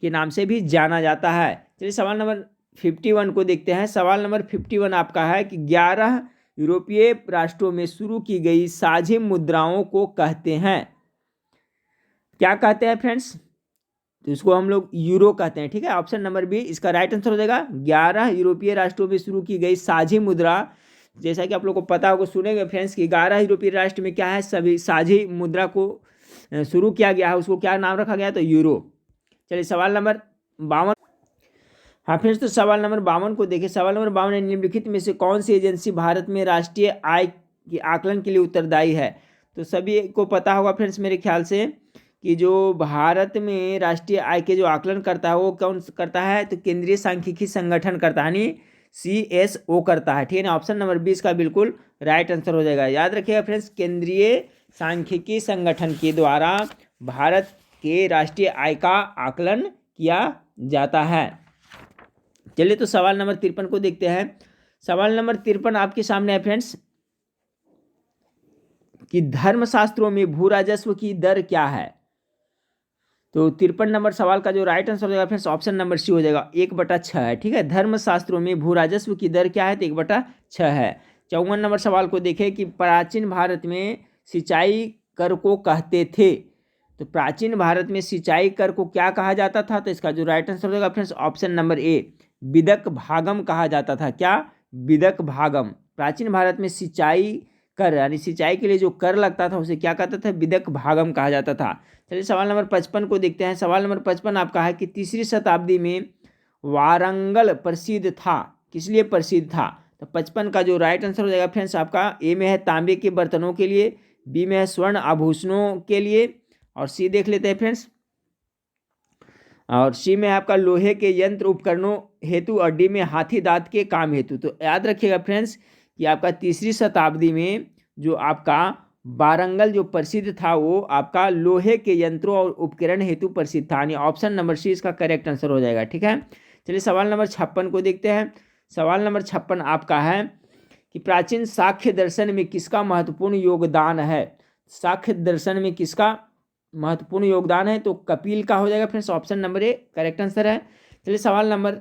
के नाम से भी जाना जाता है। चलिए सवाल नंबर 51 को देखते हैं। सवाल नंबर 51 आपका है कि 11 यूरोपीय राष्ट्रों में शुरू की गई साझी मुद्राओं को कहते हैं, क्या कहते हैं फ्रेंड्स? तो इसको हम लोग यूरो कहते हैं। ठीक है, ऑप्शन नंबर बी इसका राइट आंसर हो जाएगा। 11 यूरोपीय राष्ट्रों में शुरू की गई साझी मुद्रा, जैसा कि आप लोग को पता होगा, सुनेंगे फ्रेंड्स कि 11 यूरोपीय राष्ट्र में क्या है, सभी साझी मुद्रा को शुरू किया गया है, उसको क्या नाम रखा गया? तो यूरो। चलिए सवाल नंबर 52, हाँ फ्रेंड्स, तो सवाल नंबर 52 को देखिए। सवाल नंबर 52 है निम्नलिखित में से कौन सी एजेंसी भारत में राष्ट्रीय आय के आकलन के लिए उत्तरदायी है? तो सभी को पता होगा फ्रेंड्स मेरे ख्याल से कि जो भारत में राष्ट्रीय आय के जो आकलन करता है वो कौन करता है? तो केंद्रीय सांख्यिकी संगठन करता है, यानी CSO करता है। ठीक है ना, ऑप्शन नंबर 20 का बिल्कुल राइट आंसर हो जाएगा। याद रखिएगा फ्रेंड्स, केंद्रीय सांख्यिकी संगठन के द्वारा भारत के राष्ट्रीय आय का आकलन किया जाता है। चलिए तो सवाल नंबर 53 को देखते हैं। सवाल नंबर 53 आपके सामने है फ्रेंड्स कि धर्मशास्त्रों में भू राजस्व की दर क्या है? तो 53 नंबर सवाल का जो राइट आंसर हो जाएगा फ्रेंड्स ऑप्शन नंबर सी हो जाएगा, 1/6 है। ठीक है, धर्मशास्त्रों में भू राजस्व की दर क्या है? तो 1/6 है। 54 नंबर सवाल को देखें कि प्राचीन भारत में सिंचाई कर को कहते थे। तो प्राचीन भारत में सिंचाई कर को क्या कहा जाता था? तो इसका जो राइट आंसर हो जाएगा फ्रेंड्स ऑप्शन नंबर ए, विदक भागम कहा जाता था। क्या? विदक भागम। प्राचीन भारत में सिंचाई कर, यानी सिंचाई के लिए जो कर लगता था उसे क्या कहता था? विदक भागम कहा जाता था। चलिए सवाल नंबर 55 को देखते हैं। सवाल नंबर 55 आपका है कि तीसरी शताब्दी में वारंगल प्रसिद्ध था, किस लिए प्रसिद्ध था? तो 55 का जो राइट आंसर हो जाएगा फ्रेंड्स आपका ए में है तांबे के बर्तनों के लिए, बी में है स्वर्ण आभूषणों के लिए, और सी देख लेते हैं फ्रेंड्स, और सी में है आपका लोहे के यंत्र उपकरणों हेतु, और डी में हाथी दांत के काम हेतु। तो याद रखिएगा फ्रेंड्स कि आपका तीसरी शताब्दी में जो आपका वारंगल जो प्रसिद्ध था वो आपका लोहे के यंत्रों और उपकरण हेतु प्रसिद्ध था, यानी ऑप्शन नंबर सी इसका करेक्ट आंसर हो जाएगा। ठीक है, चलिए सवाल नंबर 56 को देखते हैं। सवाल नंबर 56 आपका है कि प्राचीन साक्ष्य दर्शन में किसका महत्वपूर्ण योगदान है? साक्ष्य दर्शन में किसका महत्वपूर्ण योगदान है? तो कपिल का हो जाएगा friends, option number A correct answer है। चलिए सवाल नंबर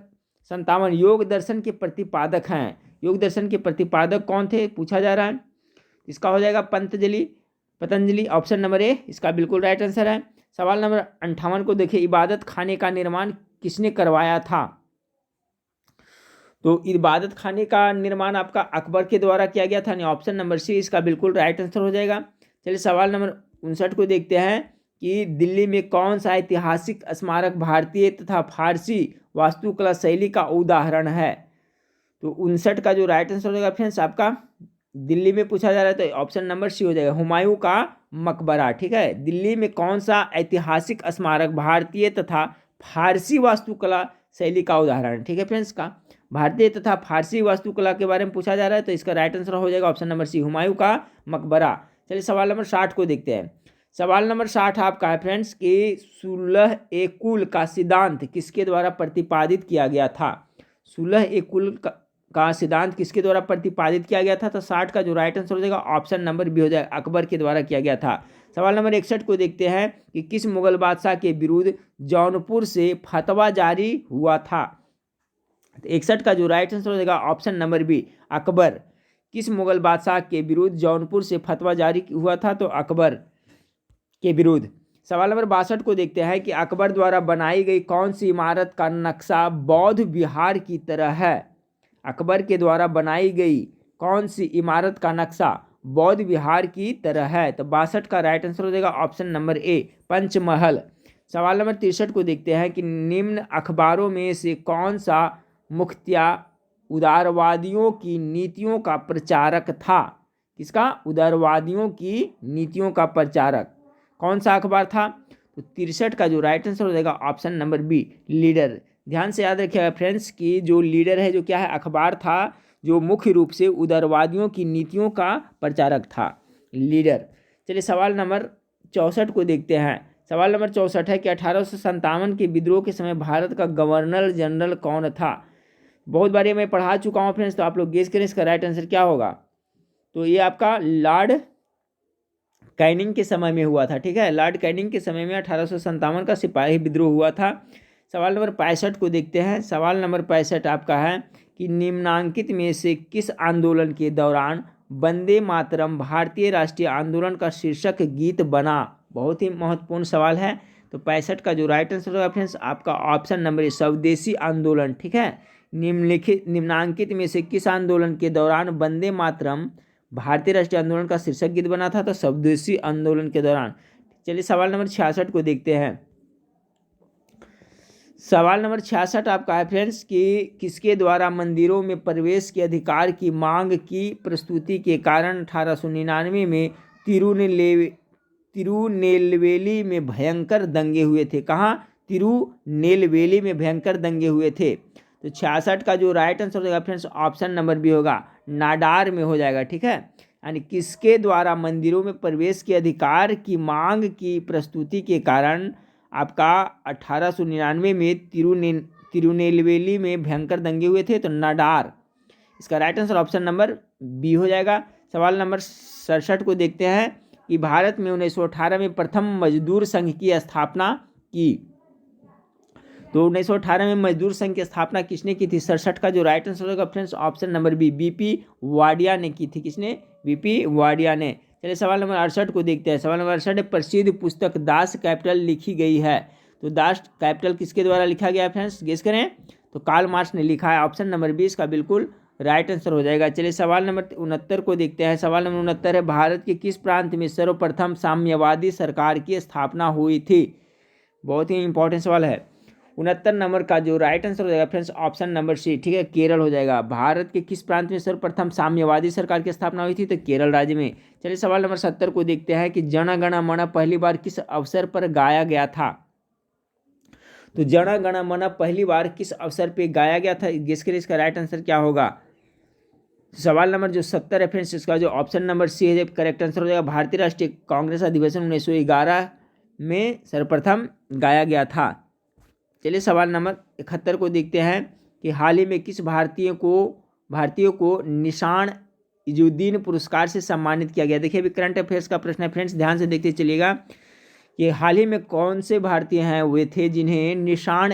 57, योग दर्शन के प्रतिपादक हैं, योग दर्शन के प्रतिपादक कौन थे पूछा जा रहा है? इसका हो जाएगा पतंजलि, ऑप्शन नंबर ए इसका बिल्कुल राइट आंसर है। सवाल नंबर 58 को देखिए, इबादत खाने का निर्माण किसने करवाया था? तो इबादत खाने का निर्माण आपका अकबर के द्वारा किया गया था, ऑप्शन नंबर सी इसका बिल्कुल राइट आंसर हो जाएगा। चलिए सवाल नंबर 59 को देखते हैं कि दिल्ली में कौन सा ऐतिहासिक स्मारक भारतीय तथा फारसी वास्तुकला शैली का उदाहरण है? तो 59 का जो राइट आंसर हो जाएगा फ्रेंड्स आपका दिल्ली में पूछा जा रहा है, तो ऑप्शन नंबर सी हो जाएगा, हुमायूं का मकबरा। ठीक है, दिल्ली में कौन सा ऐतिहासिक स्मारक भारतीय तथा फारसी वास्तुकला शैली का उदाहरण? ठीक है फ्रेंड्स, का भारतीय तथा फारसी वास्तुकला के बारे में पूछा जा रहा है, तो इसका राइट आंसर हो जाएगा ऑप्शन नंबर सी, हुमायूं का मकबरा। चलिए सवाल नंबर 60 को देखते हैं। सवाल नंबर 60 आपका है फ्रेंड्स कि सुलह-ए-कुल का सिद्धांत किसके द्वारा प्रतिपादित किया गया था? सुलह-ए-कुल का सिद्धांत किसके द्वारा प्रतिपादित किया गया था? तो 60 का जो राइट आंसर हो जाएगा ऑप्शन नंबर बी हो जाएगा, अकबर के द्वारा किया गया था। सवाल नंबर 61 को देखते हैं कि किस मुगल बादशाह के विरुद्ध जौनपुर से फतवा जारी हुआ था? 61 का जो राइट आंसर हो जाएगा ऑप्शन नंबर बी, अकबर। किस मुगल बादशाह के विरुद्ध जौनपुर से फतवा जारी हुआ था? तो अकबर के विरुद्ध। सवाल नंबर 62 को देखते हैं कि अकबर द्वारा बनाई गई कौन सी इमारत का नक्शा बौद्ध विहार की तरह है? अकबर के द्वारा बनाई गई कौन सी इमारत का नक्शा बौद्ध विहार की तरह है? तो 62 का राइट आंसर हो जाएगा ऑप्शन नंबर ए, पंचमहल। सवाल नंबर 63 को देखते हैं कि निम्न अखबारों में से कौन सा मुख्तिया उदारवादियों की नीतियों का प्रचारक था? किसका? उदारवादियों की नीतियों का प्रचारक कौन सा अखबार था? तो 63 का जो राइट आंसर हो जाएगा ऑप्शन नंबर बी, लीडर। ध्यान से याद रखिएगा फ्रेंड्स कि जो लीडर है जो क्या है, अखबार था जो मुख्य रूप से उदारवादियों की नीतियों का प्रचारक था, लीडर। चलिए सवाल नंबर 64 को देखते हैं। सवाल नंबर 64 है कि 1857 के विद्रोह के समय भारत का गवर्नर जनरल कौन था? बहुत बार ये मैं पढ़ा चुका हूँ फ्रेंड्स, तो आप लोग गेस करें इसका राइट आंसर क्या होगा। तो ये आपका लॉर्ड कैनिंग के समय में हुआ था। ठीक है, लॉर्ड कैनिंग के समय में 1857 का सिपाही विद्रोह हुआ था। सवाल नंबर 65 को देखते हैं। सवाल नंबर 65 आपका है कि निम्नांकित में से किस आंदोलन के दौरान वंदे मातरम भारतीय राष्ट्रीय आंदोलन का शीर्षक गीत बना? बहुत ही महत्वपूर्ण सवाल है। तो 65 का जो राइट आंसर होगा फ्रेंड्स आपका ऑप्शन नंबर ए, स्वदेशी आंदोलन। ठीक है, निम्नांकित में से किस आंदोलन के दौरान वंदे मातरम भारतीय राष्ट्रीय आंदोलन का शीर्षक गीत बना था? तो स्वदेशी आंदोलन के दौरान। चलिए सवाल नंबर 66 को देखते हैं। सवाल नंबर 66 आपका है फ्रेंड्स कि किसके द्वारा मंदिरों में प्रवेश के अधिकार की मांग की प्रस्तुति के कारण 1899 में तिरुनेलवेली में भयंकर दंगे हुए थे? कहाँ? तिरुनेलवेली में भयंकर दंगे हुए थे। तो 66 का जो राइट आंसर होगा फ्रेंड्स ऑप्शन नंबर बी होगा, नाडार में हो जाएगा। ठीक है, यानी किसके द्वारा मंदिरों में प्रवेश के अधिकार की मांग की प्रस्तुति के कारण आपका 1899 में तिरुनेलवेली में भयंकर दंगे हुए थे? तो नाडार। इसका right answer option number b हो जाएगा। सवाल नंबर 67 को देखते हैं कि भारत में 1918 में प्रथम मजदूर संघ की स्थापना की? तो 1918 में मजदूर संघ की स्थापना किसने की थी? 67 का जो राइट आंसर होगा friends option number b, BP Wadia ने की थी। किसने? बीपी वाडिया ने। चलिए सवाल नंबर 68 को देखते हैं। सवाल नंबर 68, प्रसिद्ध पुस्तक दास कैपिटल लिखी गई है? तो दास कैपिटल किसके द्वारा लिखा गया फ्रेंड्स, गेस करें। तो कार्ल मार्क्स ने लिखा है। ऑप्शन नंबर 20 का बिल्कुल राइट आंसर हो जाएगा। चलिए सवाल नंबर 69 को देखते हैं। सवाल नंबर 69 है, भारत के किस प्रांत में सर्वप्रथम साम्यवादी सरकार की स्थापना हुई थी? बहुत ही इंपॉर्टेंट सवाल है। 69 नंबर का जो राइट आंसर हो जाएगा फ्रेंड्स ऑप्शन नंबर सी, ठीक है, केरल हो जाएगा। भारत के किस प्रांत में सर्वप्रथम साम्यवादी सरकार की स्थापना हुई थी? तो केरल राज्य में। चलिए सवाल नंबर 70 को देखते हैं कि जन गण मन पहली बार किस अवसर पर गाया गया था? तो जन गण मन पहली बार किस अवसर पर गाया गया था? गेस करिए इसका राइट आंसर क्या होगा। सवाल नंबर जो 70 है फ्रेंड्स इसका जो ऑप्शन नंबर सी है करेक्ट आंसर हो जाएगा। भारतीय राष्ट्रीय कांग्रेस अधिवेशन 1911 में सर्वप्रथम गाया गया था। चलिए सवाल नंबर 71 को देखते हैं कि हाल ही में किस भारतीय को निशान इजुद्दीन पुरस्कार से सम्मानित किया गया? देखिए अभी करंट अफेयर्स का प्रश्न है फ्रेंड्स, ध्यान से देखते चलिएगा कि हाल ही में कौन से भारतीय हैं वे थे जिन्हें निशान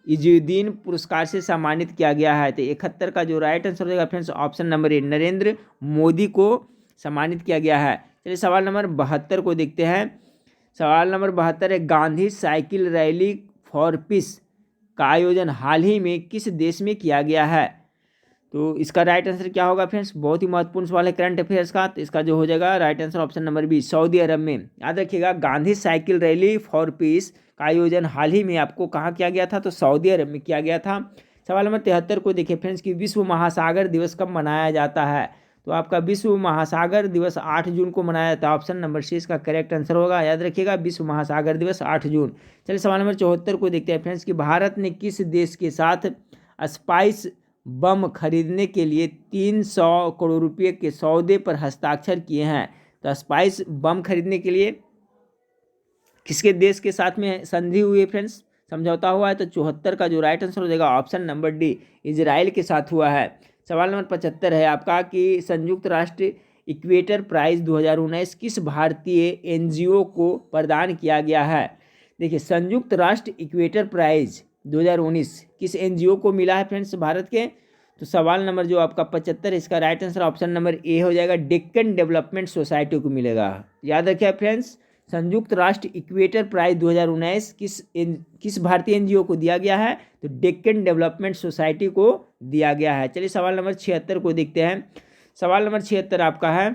इजुद्दीन पुरस्कार से सम्मानित किया गया है? तो 71 का जो राइट आंसर हो जाएगा फ्रेंड्स ऑप्शन नंबर ए, नरेंद्र मोदी को सम्मानित किया गया है। चलिए सवाल नंबर 72 को देखते हैं। सवाल नंबर 72 है, Gandhi cycle rally for peace का आयोजन हाल ही में किस देश में किया गया है? तो इसका राइट आंसर क्या होगा फ्रेंड्स? बहुत ही महत्वपूर्ण सवाल है करंट अफेयर्स का। तो इसका जो हो जाएगा right answer option number B, Saudi Arab में। याद रखिएगा Gandhi cycle rally for peace का आयोजन हाल ही में आपको कहाँ किया गया था? तो सऊदी अरब में किया गया था। सवाल नंबर 73 को देखिए फ्रेंड्स कि विश्व महासागर दिवस कब मनाया जाता है? तो आपका विश्व महासागर दिवस 8 जून को मनाया जाता है। ऑप्शन नंबर सी इसका करेक्ट आंसर होगा। याद रखिएगा विश्व महासागर दिवस 8 जून। चलिए सवाल नंबर 74 को देखते हैं फ्रेंड्स कि भारत ने किस देश के साथ स्पाइस बम खरीदने के लिए 300 करोड़ रुपये के सौदे पर हस्ताक्षर किए हैं? तो स्पाइस बम खरीदने के लिए किसके देश के साथ में संधि हुई है फ्रेंड्स, समझौता हुआ है? तो 74 का जो राइट आंसर हो जाएगा ऑप्शन नंबर डी, इजराइल के साथ हुआ है। सवाल नंबर 75 है आपका कि संयुक्त राष्ट्र इक्वेटर प्राइज 2019 किस भारतीय एनजीओ को प्रदान किया गया है। देखिए, संयुक्त राष्ट्र इक्वेटर प्राइज 2019 किस एनजीओ को मिला है फ्रेंड्स भारत के। तो सवाल नंबर जो आपका 75, इसका राइट आंसर ऑप्शन नंबर ए हो जाएगा, डेक्कन डेवलपमेंट सोसाइटी को मिलेगा। याद रखिए फ्रेंड्स, संयुक्त राष्ट्र इक्वेटर प्राइज 2019 किस भारतीय एनजीओ को दिया गया है, तो डेक्कन डेवलपमेंट सोसाइटी को दिया गया है। चलिए सवाल नंबर 76 को देखते हैं। सवाल नंबर 76 आपका है,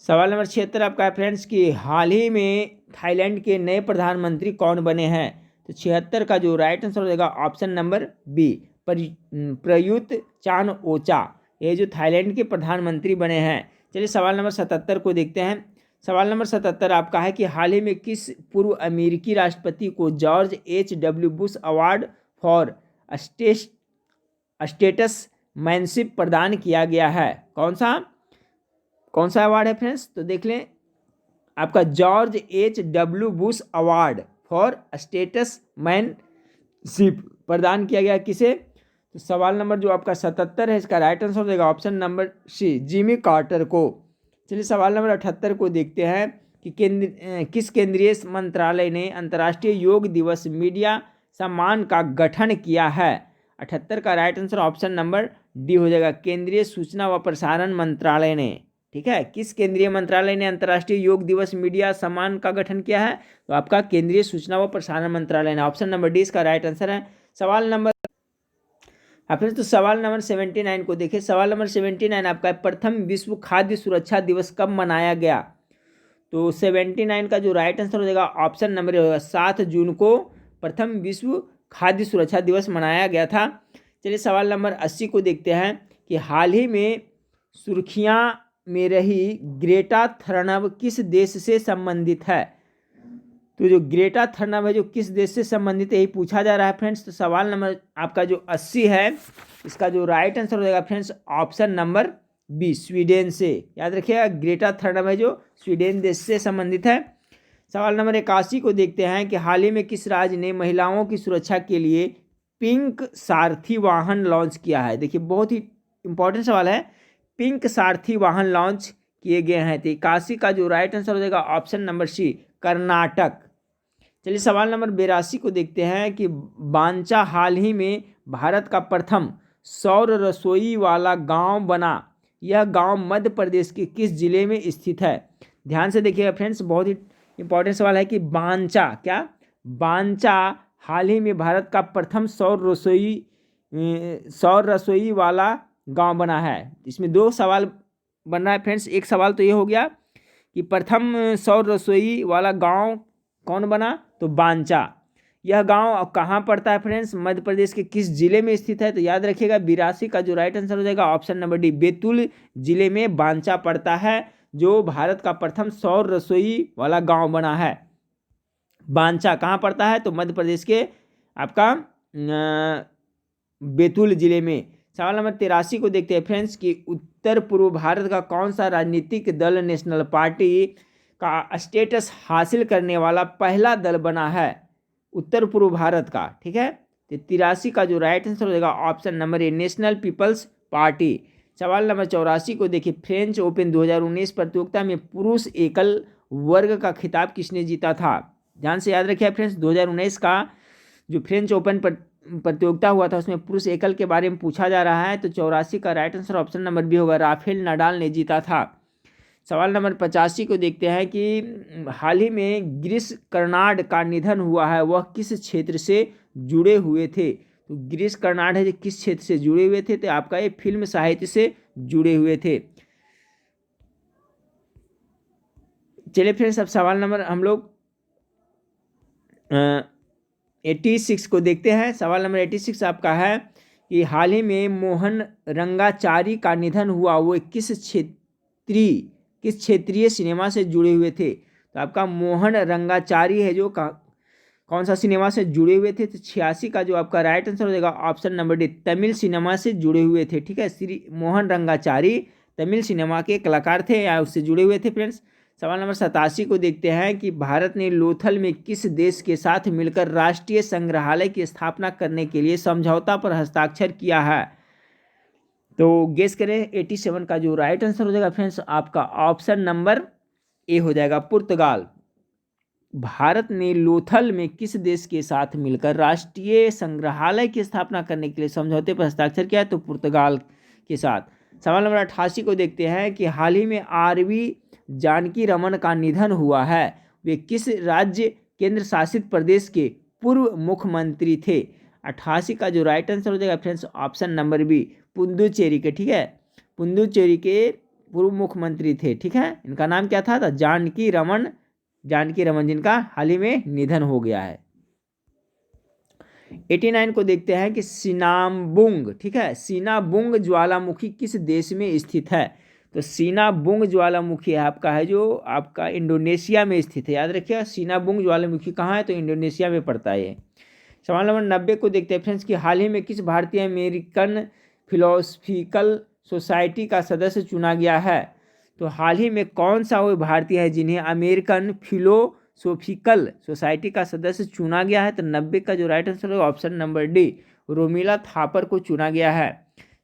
सवाल नंबर 76 आपका है फ्रेंड्स कि हाल ही में थाईलैंड के नए प्रधानमंत्री कौन बने हैं। तो 76 का जो राइट आंसर हो जाएगा option number b, Prayut Chan-o-cha, ये जो थाईलैंड के प्रधानमंत्री बने हैं। चलिए सवाल नंबर 77 को देखते हैं। सवाल नंबर 77 आपका है कि हाल ही में किस पूर्व अमेरिकी राष्ट्रपति को George H.W. Bush award for status manship प्रदान किया गया है। कौन सा अवार्ड है फ्रेंड्स, तो देख लें, आपका George H.W. Bush award for status manship प्रदान किया गया किसे। तो सवाल नंबर जो आपका 77 है, इसका राइट आंसर हो जाएगा option number c, Jimmy Carter को। चलिए सवाल नंबर 78 को देखते हैं कि किस केंद्रीय मंत्रालय ने अंतर्राष्ट्रीय योग दिवस मीडिया सम्मान का गठन किया है। 78 का right answer option number D हो जाएगा, केंद्रीय सूचना व प्रसारण मंत्रालय ने। ठीक है, किस केंद्रीय मंत्रालय ने अंतर्राष्ट्रीय योग दिवस मीडिया सम्मान का गठन किया है, तो आपका केंद्रीय सूचना व प्रसारण मंत्रालय ने। ऑप्शन नंबर डी इसका राइट आंसर है। सवाल नंबर आपने तो सवाल नंबर 79 को देखें। सवाल नंबर 79 आपका प्रथम विश्व खाद्य सुरक्षा दिवस कब मनाया गया। तो 79 का जो राइट आंसर हो जाएगा ऑप्शन नंबर होगा 7 जून को प्रथम विश्व खाद्य सुरक्षा दिवस मनाया गया था। चलिए सवाल नंबर 80 को देखते हैं कि हाल ही में सुर्खियां में रही ग्रेटा थर्नब किस देश से संबंधित है। तो जो ग्रेटा थर्नब है जो किस देश से संबंधित है, यही पूछा जा रहा है फ्रेंड्स। तो सवाल नंबर आपका जो 80 है, इसका जो राइट आंसर हो जाएगा friends option number b, Sweden से। याद रखिएगा, ग्रेटा थर्नब है जो स्वीडन देश से संबंधित है। सवाल नंबर 81 को देखते हैं कि हाल ही में किस राज्य ने महिलाओं की सुरक्षा के लिए पिंक सारथी वाहन लॉन्च किया है। देखिए, बहुत ही इंपॉर्टेंट सवाल है, पिंक सारथी वाहन लॉन्च किए गए हैं। तो 81 का जो राइट आंसर हो जाएगा ऑप्शन नंबर सी, कर्नाटक। चलिए सवाल नंबर 82 को देखते हैं कि बांचा हाल ही में भारत का प्रथम सौर रसोई वाला गांव बना। यह गांव मध्य प्रदेश के किस जिले में स्थित है। ध्यान से देखिएगा फ्रेंड्स, बहुत ही इंपॉर्टेंट सवाल है कि बांचा हाल ही में भारत का प्रथम सौर रसोई वाला गांव बना है। इसमें दो सवाल बन रहा है फ्रेंड्स। एक सवाल तो ये हो गया कि प्रथम सौर रसोई वाला गांव कौन बना, तो बांचा। यह गांव कहाँ पड़ता है फ्रेंड्स, मध्य प्रदेश के किस जिले में स्थित है। तो याद रखिएगा 82 का जो राइट आंसर हो जाएगा ऑप्शन नंबर डी, बैतूल जिले में बांचा पड़ता है, जो भारत का प्रथम सौर रसोई वाला गांव बना है। बांचा कहाँ पड़ता है, तो मध्य प्रदेश के आपका बैतूल जिले में। सवाल नंबर 83 को देखते हैं फ्रेंड्स कि उत्तर पूर्व भारत का कौन सा राजनीतिक दल नेशनल पार्टी का स्टेटस हासिल करने वाला पहला दल बना है उत्तर पूर्व भारत का। ठीक है, तो 83 का जो राइट आंसर हो जाएगा option number a, National People's Party. सवाल नंबर 84 को देखिए, फ्रेंच ओपन 2019 प्रतियोगिता में पुरुष एकल वर्ग का खिताब किसने जीता था। ध्यान से याद रखिए फ्रेंड्स, 2019 का जो फ्रेंच ओपन प्रतियोगिता हुआ था उसमें पुरुष एकल के बारे में पूछा जा रहा है। तो 84 का right answer option number b होगा, राफेल नडाल ने जीता था। सवाल नंबर 85 को देखते हैं कि हाल ही में गिरीश कर्नाड का निधन हुआ है, वह किस क्षेत्र से जुड़े हुए थे। तो गिरीश कर्नाड है जो किस क्षेत्र से जुड़े हुए थे, तो आपका ये फिल्म साहित्य से जुड़े हुए थे। चलिए फ्रेंड्स, अब सवाल नंबर हम लोग 86 को देखते हैं। सवाल नंबर 86 आपका है कि हाल ही में मोहन रंगाचारी का निधन हुआ, वो किस क्षेत्रीय सिनेमा से जुड़े हुए थे। तो आपका मोहन रंगाचारी है जो कौन सा सिनेमा से जुड़े हुए थे। तो 86 का जो आपका राइट आंसर हो जाएगा option number D, Tamil cinema से जुड़े हुए थे। ठीक है, श्री मोहन रंगाचारी तमिल सिनेमा के कलाकार थे या उससे जुड़े हुए थे फ्रेंड्स। सवाल नंबर 87 को देखते हैं कि भारत ने लोथल में किस देश के साथ मिलकर राष्ट्रीय संग्रहालय की स्थापना करने के लिए समझौता पर हस्ताक्षर किया है। तो गेस करें 87 का जो राइट आंसर हो जाएगा फ्रेंड्स आपका ऑप्शन नंबर ए हो जाएगा, पुर्तगाल। भारत ने लोथल में किस देश के साथ मिलकर राष्ट्रीय संग्रहालय की स्थापना करने के लिए समझौते पर हस्ताक्षर किया, तो पुर्तगाल के साथ। सवाल नंबर 88 को देखते हैं कि हाल ही में आरवी जानकी रमन का निधन हुआ है, वे किस राज्य केंद्र शासित प्रदेश के पूर्व मुख्यमंत्री थे। 88 का जो राइट आंसर हो जाएगा friends option number b, Puducherry के। ठीक है, पुदुचेरी के पूर्व मुख्यमंत्री थे। ठीक है, इनका नाम क्या था, जानकी रमन जिनका हाल ही में निधन हो गया है। 89 को देखते हैं कि सिनाबुंग, ठीक है, सिनाबुंग ज्वालामुखी किस देश में स्थित है। तो सिनाबुंग ज्वालामुखी आपका है जो आपका इंडोनेशिया में स्थित है। याद रखिएगा सिनाबुंग ज्वालामुखी कहाँ है, तो इंडोनेशिया में पड़ता है ये। सवाल नंबर 90 को देखते हैं फ्रेंड्स कि हाल ही में किस भारतीय अमेरिकन फिलोसफिकल सोसाइटी का सदस्य चुना गया है। तो हाल ही में कौन सा वो भारतीय है जिन्हें अमेरिकन फिलोसोफिकल सोसाइटी का सदस्य चुना गया है। तो 90 का जो राइट आंसर होगा option number D, Romila Thapar को चुना गया है।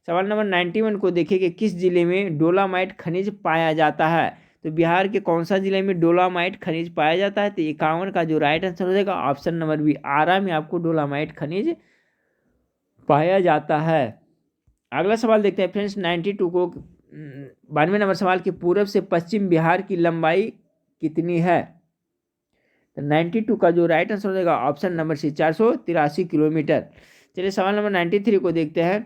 सवाल नंबर 91 को देखिए कि किस जिले में डोलामाइट खनिज पाया जाता है। तो बिहार के कौन सा जिले में डोलामाइट खनिज पाया जाता है। तो 51 का जो राइट आंसर हो जाएगा ऑप्शन नंबर बी, आरा में आपको डोलामाइट खनिज पाया जाता है। अगला सवाल देखते हैं फ्रेंड्स 92 को, 92 नंबर सवाल कि पूर्व से पश्चिम बिहार की लंबाई कितनी है। तो 92 का जो राइट आंसर हो जाएगा ऑप्शन नंबर सी, 483 किलोमीटर। चलिए सवाल नंबर 93 को देखते हैं।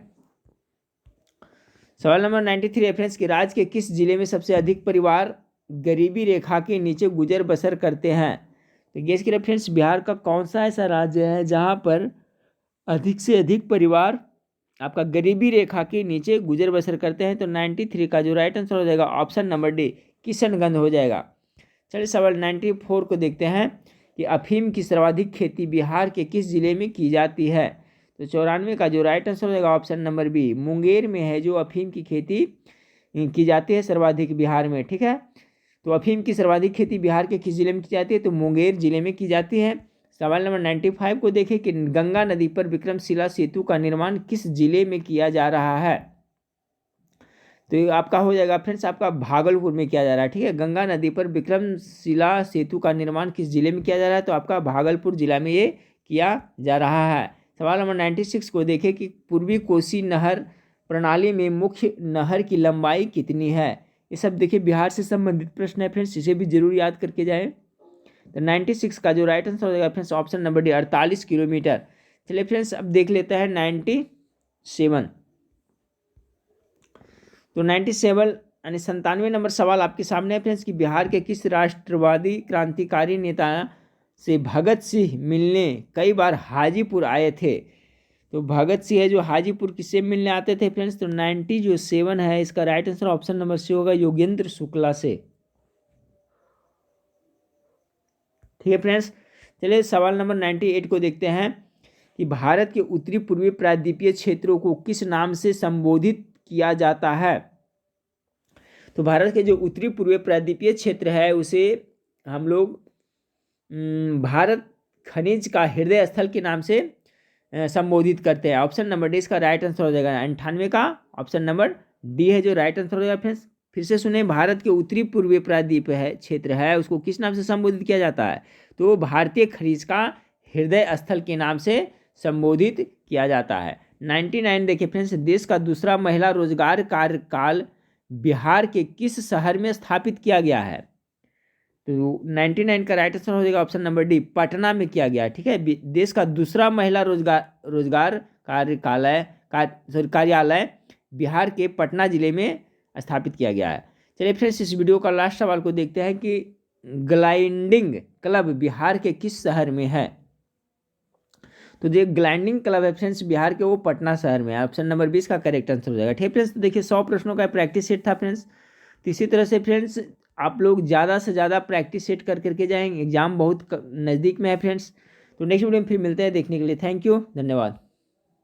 सवाल नंबर 93 फ्रेंड्स कि राज्य के किस जिले में सबसे अधिक परिवार गरीबी रेखा के नीचे गुजर बसर करते हैं। तो गेस करिए फ्रेंड्स बिहार का कौन सा ऐसा राज्य है जहां पर अधिक से अधिक परिवार आपका गरीबी रेखा के नीचे गुजर बसर करते हैं। तो 93 का जो राइट आंसर हो जाएगा ऑप्शन नंबर डी, किशनगंज हो जाएगा। चलिए सवाल 94 को देखते हैं कि अफीम की सर्वाधिक खेती बिहार के किस जिले में की जाती है। तो 94 का जो राइट आंसर हो जाएगा ऑप्शन नंबर बी, मुंगेर में है जो अफीम की खेती की जाती है सर्वाधिक बिहार में। ठीक है, तो अफीम की सर्वाधिक खेती बिहार के किस जिले में की जाती है, तो मुंगेर जिले में की जाती है। सवाल नंबर 95 को देखें कि गंगा नदी पर विक्रमशिला सेतु का निर्माण किस जिले में किया जा रहा है। तो ये आपका हो जाएगा फ्रेंड्स आपका भागलपुर में किया जा रहा है। ठीक है, गंगा नदी पर विक्रमशिला सेतु का निर्माण किस जिले में किया जा रहा है, तो आपका भागलपुर जिला में ये किया जा रहा है। सवाल नंबर 96 को देखें कि पूर्वी कोसी नहर प्रणाली में मुख्य नहर की लंबाई कितनी है। ये सब देखिए बिहार से संबंधित प्रश्न है फ्रेंड्स, इसे भी जरूर याद करके जाएं। तो 96 का जो राइट आंसर हो जाएगा friends option number D, 48 kilometre. चलिए फ्रेंड्स अब देख लेते हैं 97। तो 97 यानी 97 नंबर सवाल आपके सामने है फ्रेंड्स कि बिहार के किस राष्ट्रवादी क्रांतिकारी नेता से भगत सिंह मिलने कई बार हाजीपुर आए थे। तो भगत सिंह है जो हाजीपुर किससे मिलने आते थे फ्रेंड्स। तो 97 है इसका right answer option number c होगा, योगेंद्र शुक्ला से। ठीक है फ्रेंड्स, चलिए सवाल नंबर 98 को देखते हैं कि भारत के उत्तरी पूर्वी प्रायद्वीपीय क्षेत्रों को किस नाम से संबोधित किया जाता है। तो भारत के जो उत्तरी पूर्वी प्रायद्वीपीय क्षेत्र है उसे हम लोग भारत खनिज का हृदय स्थल के नाम से संबोधित करते हैं। ऑप्शन नंबर डी इसका राइट आंसर हो जाएगा। 98 का ऑप्शन नंबर डी है जो राइट आंसर हो जाएगा फ्रेंड्स। फिर से सुने, भारत के उत्तरी पूर्वी प्रायद्वीप है क्षेत्र है उसको किस नाम से संबोधित किया जाता है, तो भारतीय खनिज का हृदय स्थल के नाम से संबोधित किया जाता है। 99 देखिए फ्रेंड्स, देश का दूसरा महिला रोजगार कार्यकाल बिहार के किस शहर में स्थापित किया गया है। तो 99 का राइट आंसर हो जाएगा ऑप्शन नंबर डी, पटना में किया गया। ठीक है, देश का दूसरा महिला रोजगार कार्यालय बिहार के पटना जिले में स्थापित किया गया है। चलिए फ्रेंड्स इस वीडियो का लास्ट सवाल को देखते हैं कि ग्लाइडिंग क्लब बिहार के किस शहर में है। तो जो ग्लाइडिंग क्लब है फ्रेंड्स बिहार के वो पटना शहर में है। ऑप्शन नंबर 20 का करेक्ट आंसर हो जाएगा। ठीक फ्रेंड्स, तो देखिए 100 प्रश्नों का प्रैक्टिस सेट था फ्रेंड्स। तो इसी तरह से फ्रेंड्स आप लोग ज़्यादा से ज़्यादा प्रैक्टिस सेट करके जाएंगे, एग्जाम बहुत नज़दीक में है फ्रेंड्स। तो नेक्स्ट वीडियो में फिर मिलते हैं, देखने के लिए थैंक यू, धन्यवाद।